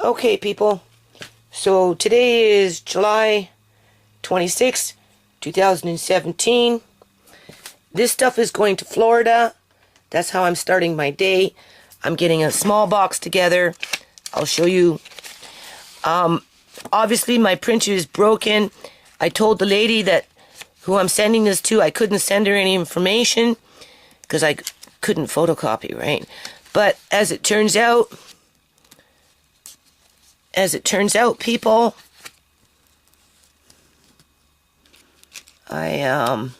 Okay, people. So today is July 26, 2017. This stuff is going to Florida. That's how I'm starting my day. I'm getting a small box together. I'll show you. Obviously, my printer is broken. I told the lady who I'm sending this to, I couldn't send her any information because I couldn't photocopy, right? But as it turns out, people, brain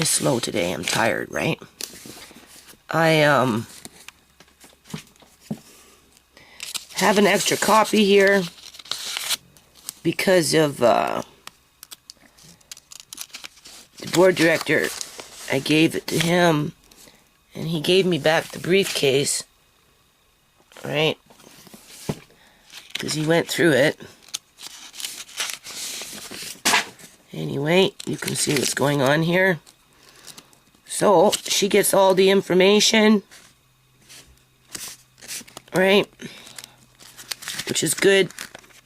is slow today. I'm tired, right? I have an extra copy here because of the board director. I gave it to him and he gave me back the briefcase, right? Because he went through it. Anyway, you can see what's going on here. So, she gets all the information, right? Which is good,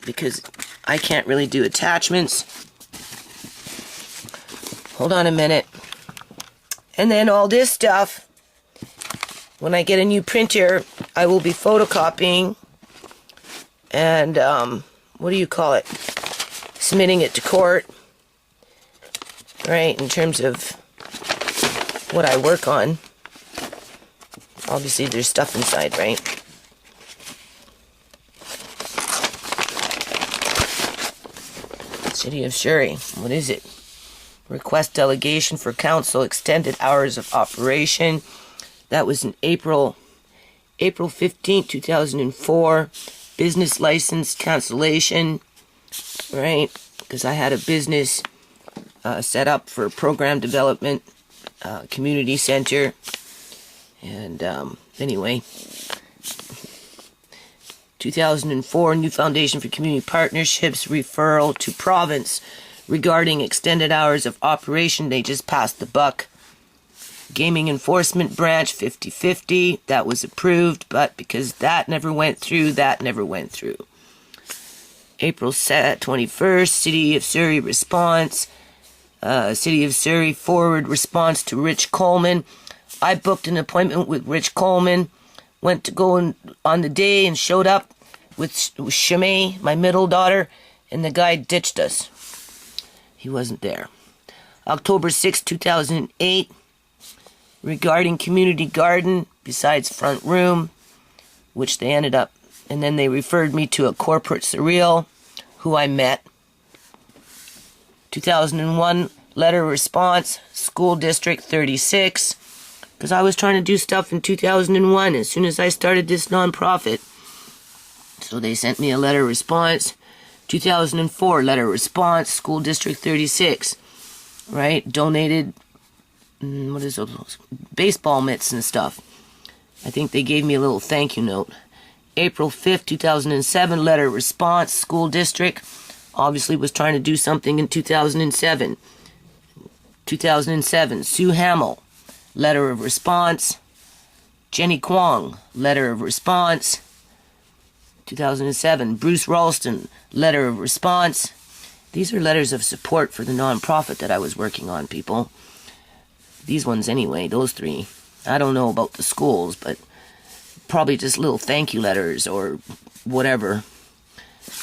because I can't really do attachments. Hold on a minute. And then all this stuff, when I get a new printer, I will be photocopying and, submitting it to court, right, in terms of what I work on. Obviously, there's stuff inside, right? City of Surrey, what is it? Request delegation for council, extended hours of operation. That was in April 15th, 2004. Business license cancellation, right? Because I had a business set up for program development, community center. And anyway, 2004, new foundation for community partnerships, referral to province regarding extended hours of operation. They just passed the buck. Gaming enforcement branch, 50-50. That was approved, but because that never went through, April 21st, City of Surrey response. City of Surrey forward response to Rich Coleman. I booked an appointment with Rich Coleman. Went to go on the day and showed up with Shimei, my middle daughter, and the guy ditched us. He wasn't there. October 6, 2008, regarding community garden besides front room, which they ended up, and then they referred me to a corporate surreal, who I met. 2001, letter response, school district 36, because I was trying to do stuff in 2001 as soon as I started this nonprofit. So they sent me a letter response. 2004, letter response, school district 36, right? Donated, what is those? Baseball mitts and stuff. I think they gave me a little thank you note. April 5th, 2007, letter response, school district. Obviously was trying to do something in 2007. 2007, Sue Hamill, letter of response. Jenny Kwong, letter of response. 2007, Bruce Ralston, letter of response. These are letters of support for the nonprofit that I was working on, people. These ones anyway, those three. I don't know about the schools, but probably just little thank you letters or whatever.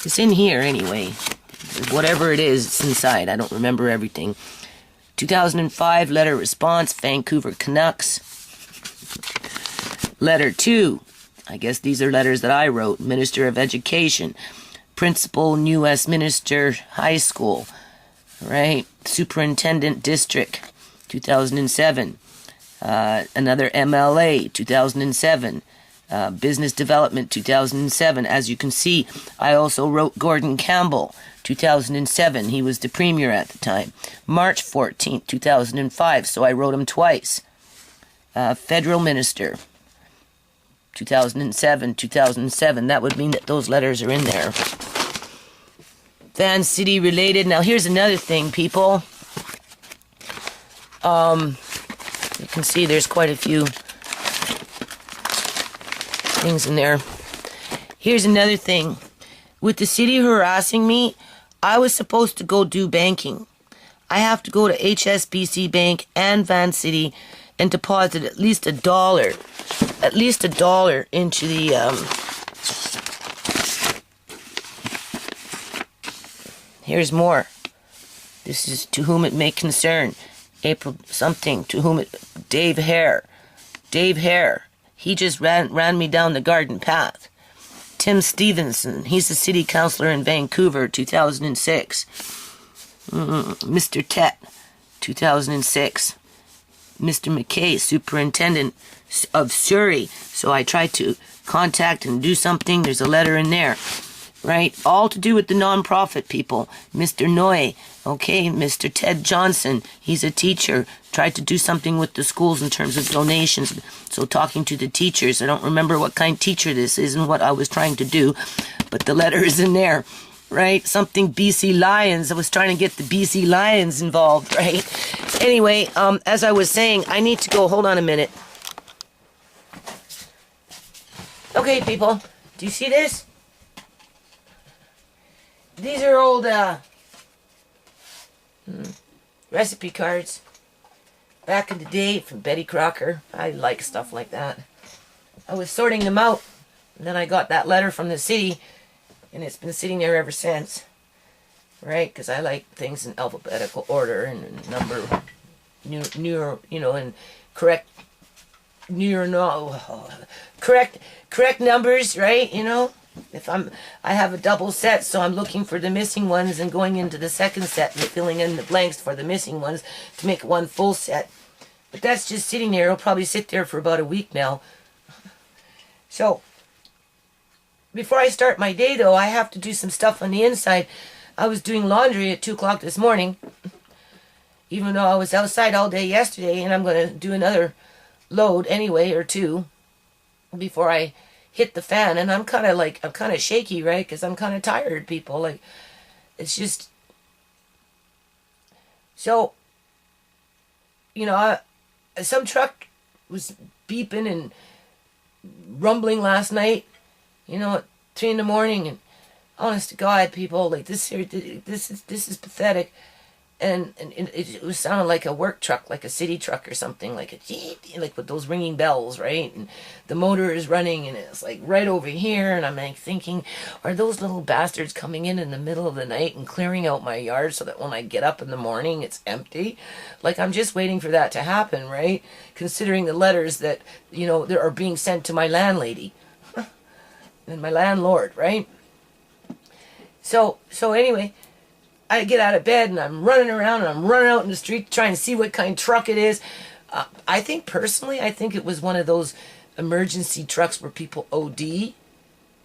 It's in here anyway. Whatever it is, it's inside. I don't remember everything. 2005, letter response, Vancouver Canucks. Letter 2. I guess these are letters that I wrote. Minister of Education. Principal, New Westminster High School. Right? Superintendent District. 2007. Another MLA, 2007. Business Development, 2007. As you can see, I also wrote Gordon Campbell, 2007. He was the premier at the time. March 14th, 2005. So I wrote him twice. Federal Minister, 2007. That would mean that those letters are in there. Van City related. Now here's another thing, people. You can see there's quite a few things in there. Here's another thing. With the city harassing me, I was supposed to go do banking. I have to go to HSBC Bank and Van City and deposit at least $1 into the here's more. This is to whom it may concern. April something, to whom it, Dave Hare. He just ran me down the garden path. Tim Stevenson, he's a city councillor in Vancouver, 2006. Mr. Tett, 2006. Mr. McKay, superintendent of Surrey. So I tried to contact and do something. There's a letter in there, right? All to do with the non-profit people. Mr. Noy, okay, Mr. Ted Johnson, he's a teacher. Tried to do something with the schools in terms of donations. So talking to the teachers. I don't remember what kind of teacher this is and what I was trying to do, but the letter is in there. Right? Something BC Lions. I was trying to get the BC Lions involved, right? Anyway, as I was saying, I need to go. Hold on a minute. Okay, people. Do you see this? These are old recipe cards. Back in the day from Betty Crocker. I like stuff like that. I was sorting them out. And then I got that letter from the city. And it's been sitting there ever since, right? Because I like things in alphabetical order and number, and correct numbers, right? You know, if I have a double set, so I'm looking for the missing ones and going into the second set and filling in the blanks for the missing ones to make one full set. But that's just sitting there. It'll probably sit there for about a week now. So, before I start my day, though, I have to do some stuff on the inside. I was doing laundry at 2 o'clock this morning, even though I was outside all day yesterday, and I'm going to do another load anyway, or two, before I hit the fan. And I'm kind of shaky, right, because I'm kind of tired, people. Like, it's just... So, some truck was beeping and rumbling last night. At 3 in the morning, and honest to God, people, like this is pathetic, and it was sounding like a work truck, like a city truck or something, like with those ringing bells, right? And the motor is running, and it's like right over here, and I'm like thinking, are those little bastards coming in the middle of the night and clearing out my yard so that when I get up in the morning it's empty? Like, I'm just waiting for that to happen, right? Considering the letters that that are being sent to my landlady. And my landlord, right? So anyway, I get out of bed and I'm running around and I'm running out in the street trying to see what kind of truck it is. I think it was one of those emergency trucks where people OD,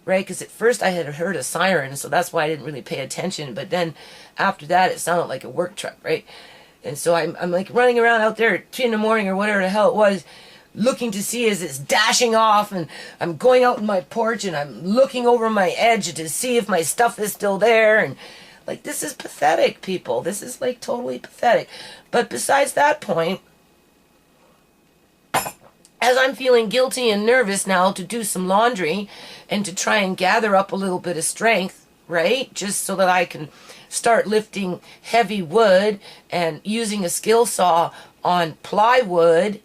right? Because at first I had heard a siren, so that's why I didn't really pay attention. But then after that, it sounded like a work truck, right? And so I'm like running around out there at 3 in the morning or whatever the hell it was, looking to see as it's dashing off, and I'm going out on my porch and I'm looking over my edge to see if my stuff is still there. And like, this is pathetic, people. This is like totally pathetic. But besides that point, as I'm feeling guilty and nervous now to do some laundry and to try and gather up a little bit of strength, right? Just so that I can start lifting heavy wood and using a skill saw on plywood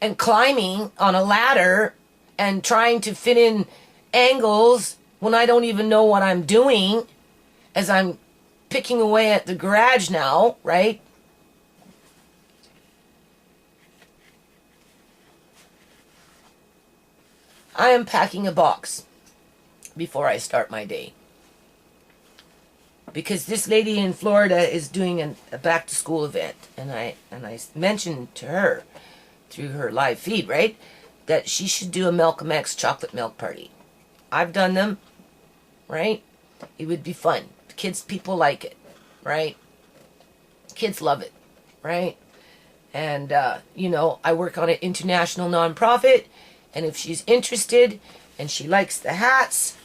and climbing on a ladder and trying to fit in angles when I don't even know what I'm doing as I'm picking away at the garage now, right? I am packing a box before I start my day. Because this lady in Florida is doing a back-to-school event. And I mentioned to her, through her live feed, right, that she should do a Malcolm X chocolate milk party. I've done them, right? It would be fun. People like it, right? Kids love it, right? And, I work on an international nonprofit, and if she's interested and she likes the hats,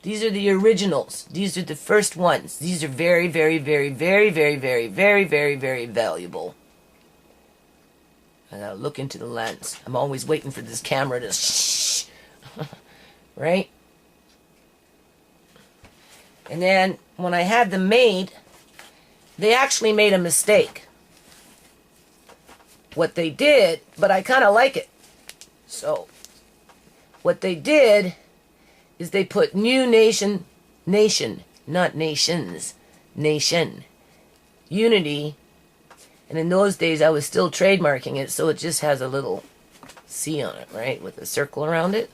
these are the originals. These are the first ones. These are very, very, very, very, very, very, very, very, very valuable. I gotta look into the lens. I'm always waiting for this camera to shh. Right? And then when I had them made, they actually made a mistake. What they did, but I kind of like it. So, what they did is they put new nation, not nations, nation, unity. And in those days, I was still trademarking it, so it just has a little C on it, right? With a circle around it.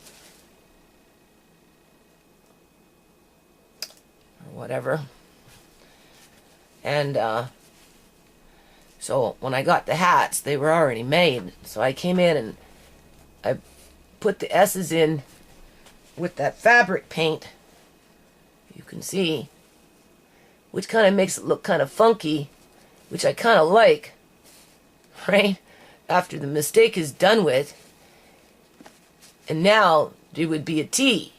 Or whatever. And, so when I got the hats, they were already made. So I came in and I put the S's in with that fabric paint. You can see, which kind of makes it look kind of funky, which I kind of like, right? After the mistake is done with. And now there would be a T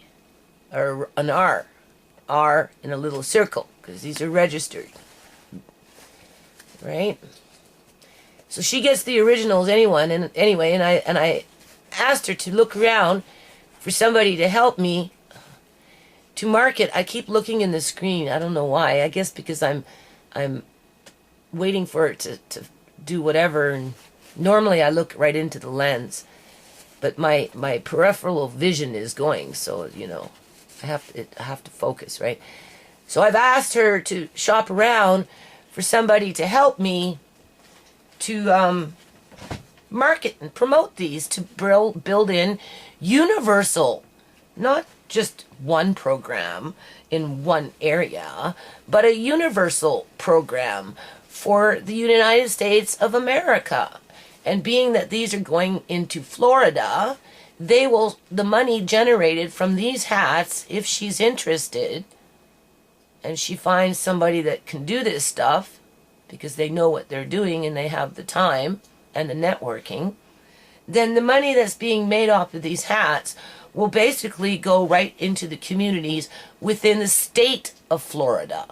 or an R. R in a little circle, because these are registered. Right? So she gets the originals anyway, and I asked her to look around for somebody to help me to market. I keep looking in the screen. I don't know why. I guess because I'm waiting for it to do whatever, and normally I look right into the lens. But my peripheral vision is going, so I have to focus, right? So I've asked her to shop around for somebody to help me to market and promote these, to build in universal, not just one program in one area, but a universal program for the United States of America. And being that these are going into Florida, the money generated from these hats, if she's interested, and she finds somebody that can do this stuff, because they know what they're doing and they have the time and the networking, then the money that's being made off of these hats will basically go right into the communities within the state of Florida.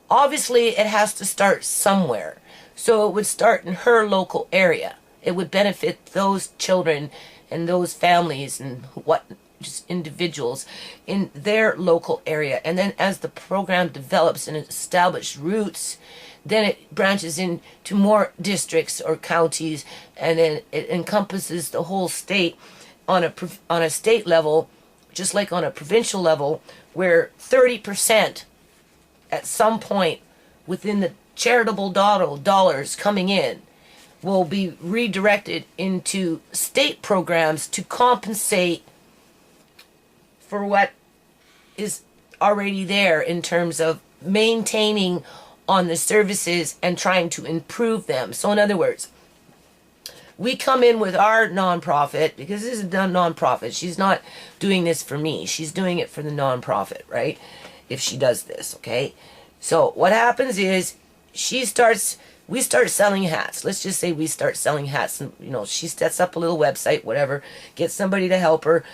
Obviously, it has to start somewhere. So it would start in her local area. It would benefit those children and those families and just individuals in their local area. And then as the program develops and establishes roots, then it branches into more districts or counties, and then it encompasses the whole state on a state level, just like on a provincial level, where 30% at some point within the charitable dollars coming in will be redirected into state programs to compensate for what is already there in terms of maintaining on the services and trying to improve them. So in other words, we come in with our nonprofit, because this is a nonprofit. She's not doing this for me. She's doing it for the nonprofit, right? If she does this, okay? So what happens is we start selling hats. Let's just say we start selling hats, and she sets up a little website, whatever, gets somebody to help her.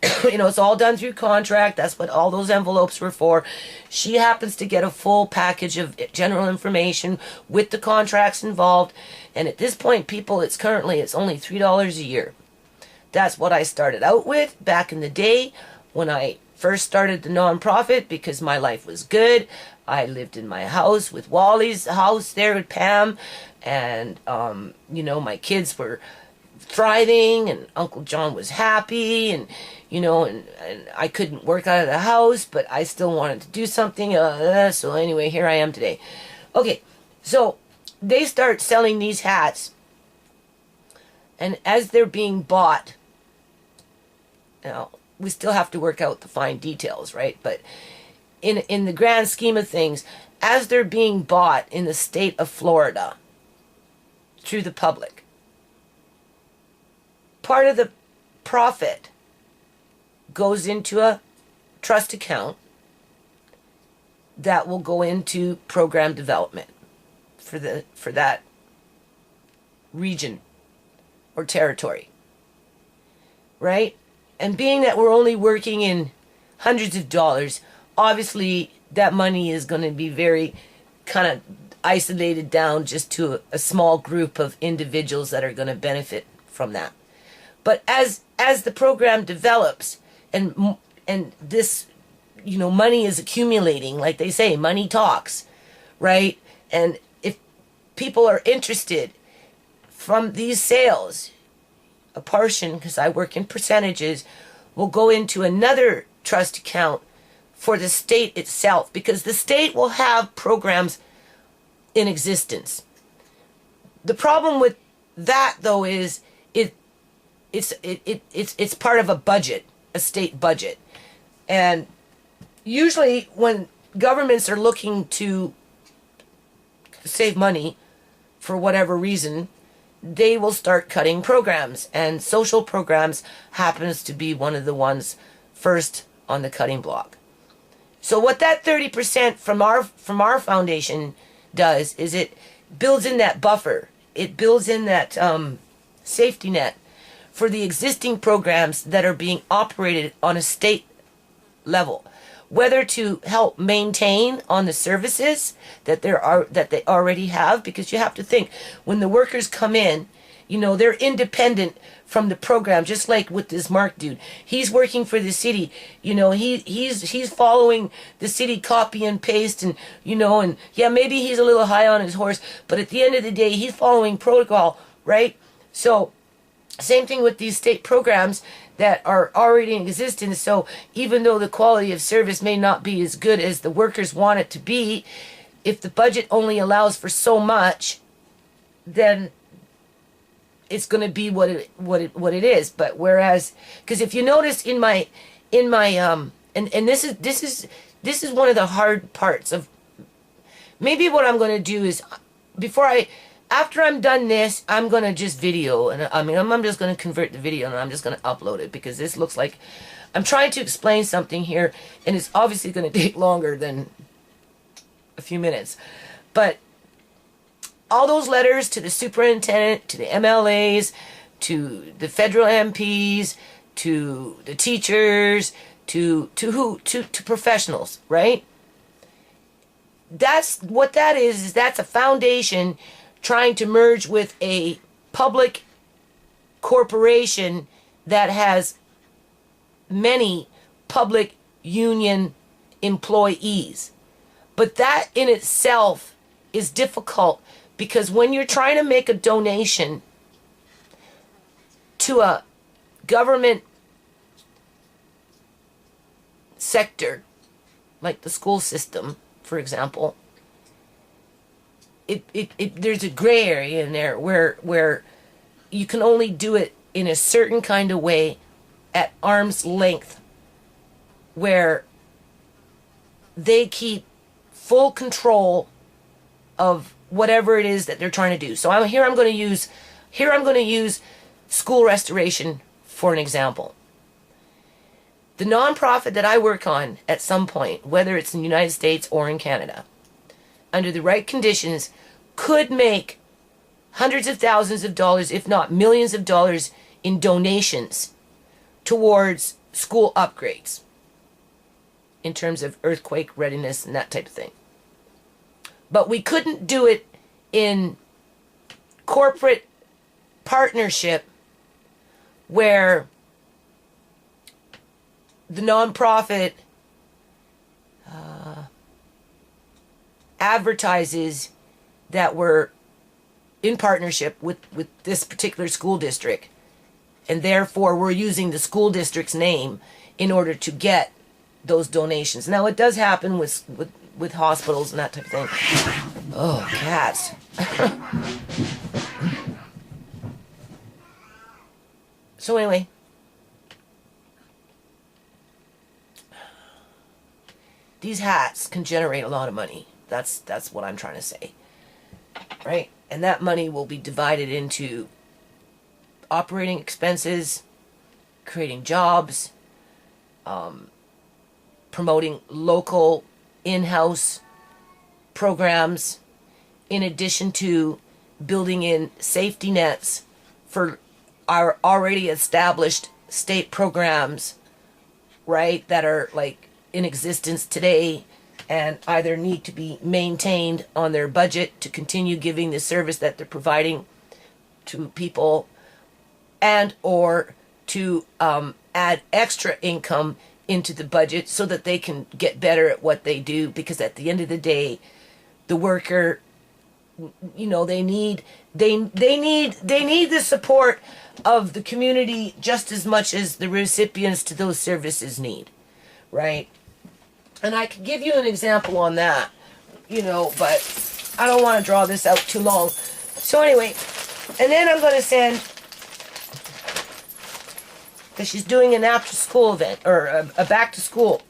It's all done through contract. That's what all those envelopes were for. She happens to get a full package of general information with the contracts involved. And at this point, people, it's only $3 a year. That's what I started out with back in the day when I first started the nonprofit, because my life was good. I lived in my house with Wally's house there with Pam. And, my kids were thriving, and Uncle John was happy, and I couldn't work out of the house, but I still wanted to do something. So anyway, here I am today. Okay, so they start selling these hats, and as they're being bought, we still have to work out the fine details, right? But in the grand scheme of things, as they're being bought in the state of Florida through the public, part of the profit goes into a trust account that will go into program development for that region or territory, right? And being that we're only working in hundreds of dollars, obviously that money is going to be very kind of isolated down just to a small group of individuals that are going to benefit from that. But as the program develops and this, money is accumulating, like they say, money talks, right? And if people are interested from these sales, a portion, because I work in percentages, will go into another trust account for the state itself, because the state will have programs in existence. The problem with that, though, is it's part of a budget, a state budget. And usually when governments are looking to save money for whatever reason, they will start cutting programs, and social programs happens to be one of the ones first on the cutting block. So what that 30% from our foundation does is it builds in that buffer. It builds in that safety net for the existing programs that are being operated on a state level, whether to help maintain on the services that they already have, because you have to think, when the workers come in, they're independent from the program, just like with this Mark dude. He's working for the city, he's following the city copy and paste, and and yeah, maybe he's a little high on his horse, but at the end of the day, he's following protocol, right? So same thing with these state programs that are already in existence. So even though the quality of service may not be as good as the workers want it to be, if the budget only allows for so much, then it's going to be what it is. But whereas, because if you notice in my and this is one of the hard parts of, maybe what I'm going to do is, after I'm done this, I'm going to just video, and I'm just going to convert the video and I'm just going to upload it, because this looks like I'm trying to explain something here, and it's obviously going to take longer than a few minutes. But all those letters to the superintendent, to the MLAs, to the federal MPs, to the teachers, to professionals, right? That's what that is that's a foundation trying to merge with a public corporation that has many public union employees. But that in itself is difficult, because when you're trying to make a donation to a government sector, like the school system, for example, there's a gray area in there where you can only do it in a certain kind of way at arm's length, where they keep full control of whatever it is that they're trying to do. So I'm going to use school restoration for an example. The nonprofit that I work on at some point, whether it's in the United States or in Canada, under the right conditions, could make hundreds of thousands of dollars, if not millions of dollars, in donations towards school upgrades in terms of earthquake readiness and that type of thing. But we couldn't do it in corporate partnership, where the nonprofit advertises that we're in partnership with this particular school district, and therefore we're using the school district's name in order to get those donations. Now, it does happen with hospitals and that type of thing. Oh, cats. So anyway, these hats can generate a lot of money. That's what I'm trying to say, right? And that money will be divided into operating expenses, creating jobs, promoting local in-house programs, in addition to building in safety nets for our already established state programs, right, that are like in existence today, and either need to be maintained on their budget to continue giving the service that they're providing to people, and or to add extra income into the budget so that they can get better at what they do, because at the end of the day, the worker, you know, they need the support of the community just as much as the recipients to those services need, right? And I could give you an example on that, you know, but I don't want to draw this out too long. So anyway, and then I'm going to send, because she's doing an after-school event, or a back-to-school.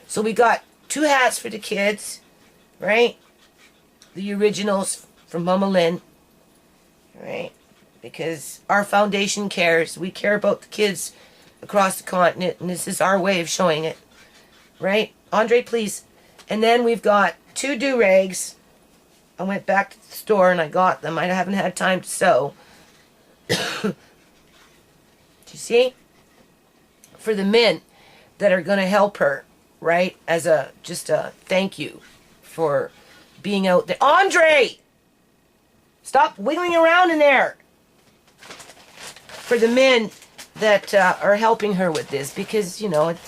So we got 2 hats for the kids, right? The originals from Mama Lynn, right? Because our foundation cares. We care about the kids across the continent, and this is our way of showing it, right? Andre, please. And then we've got 2 do-rags. I went back to the store and I got them. I haven't had time to sew. You see? For the men that are going to help her, right? As just a thank you for being out there. Andre! Stop wiggling around in there! For the men that are helping her with this, because, you know, it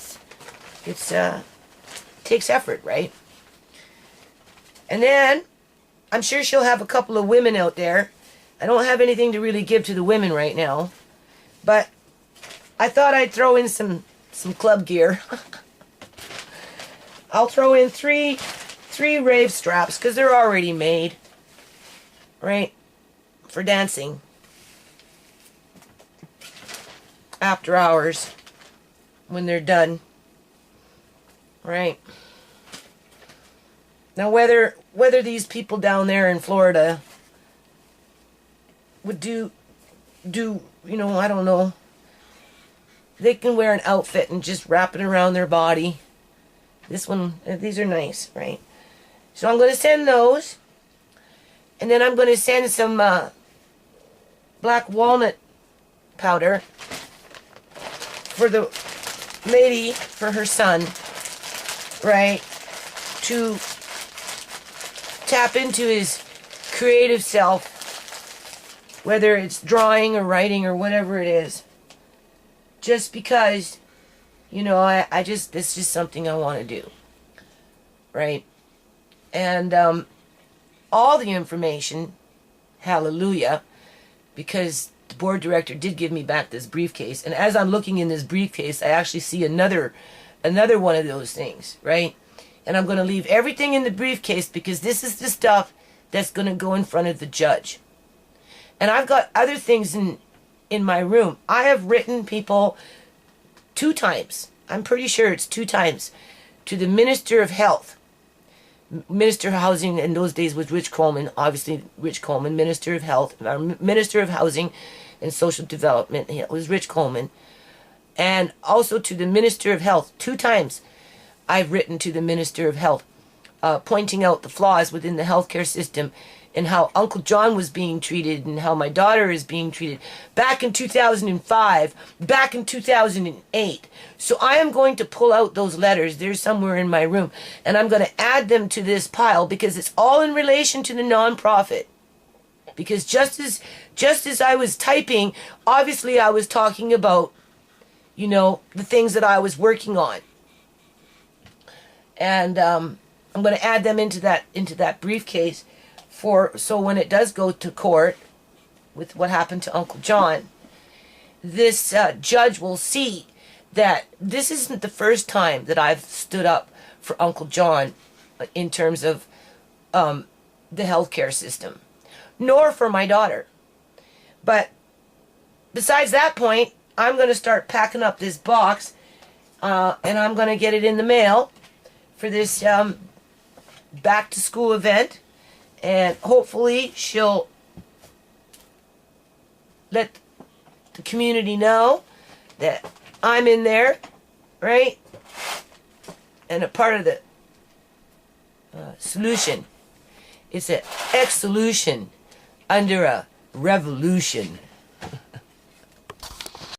takes effort, right? And then, I'm sure she'll have a couple of women out there. I don't have anything to really give to the women right now, but I thought I'd throw in some club gear. I'll throw in three rave straps, because they're already made, right, for dancing after hours when they're done, right? Now whether these people down there in Florida would do you know, I don't know. They can wear an outfit and just wrap it around their body. These are nice, right? So I'm going to send those. And then I'm going to send some black walnut powder for the lady, for her son, right? To tap into his creative self, whether it's drawing or writing or whatever it is. Just because, you know, it's just something I want to do, right? And all the information, hallelujah, because the board director did give me back this briefcase, and as I'm looking in this briefcase, I actually see another one of those things, right? And I'm going to leave everything in the briefcase, because this is the stuff that's going to go in front of the judge. And I've got other things in my room. I have written people 2 times, I'm pretty sure it's 2 times, to the Minister of Health. Minister of Housing in those days was Rich Coleman, obviously Rich Coleman, Minister of Health, Minister of Housing and Social Development, it was Rich Coleman. And also to the Minister of Health. 2 times I've written to the Minister of Health, pointing out the flaws within the healthcare system, and how Uncle John was being treated, and how my daughter is being treated back in 2005, back in 2008. So I am going to pull out those letters. They're somewhere in my room, and I'm going to add them to this pile, because it's all in relation to the nonprofit. Because just as I was typing, obviously I was talking about, you know, the things that I was working on. And I'm going to add them into that briefcase, so when it does go to court with what happened to Uncle John, this judge will see that this isn't the first time that I've stood up for Uncle John in terms of the healthcare system, nor for my daughter. But besides that point, I'm going to start packing up this box, and I'm going to get it in the mail for this back-to-school event. And hopefully she'll let the community know that I'm in there, right? And a part of the solution. It's an ex-solution under a revolution.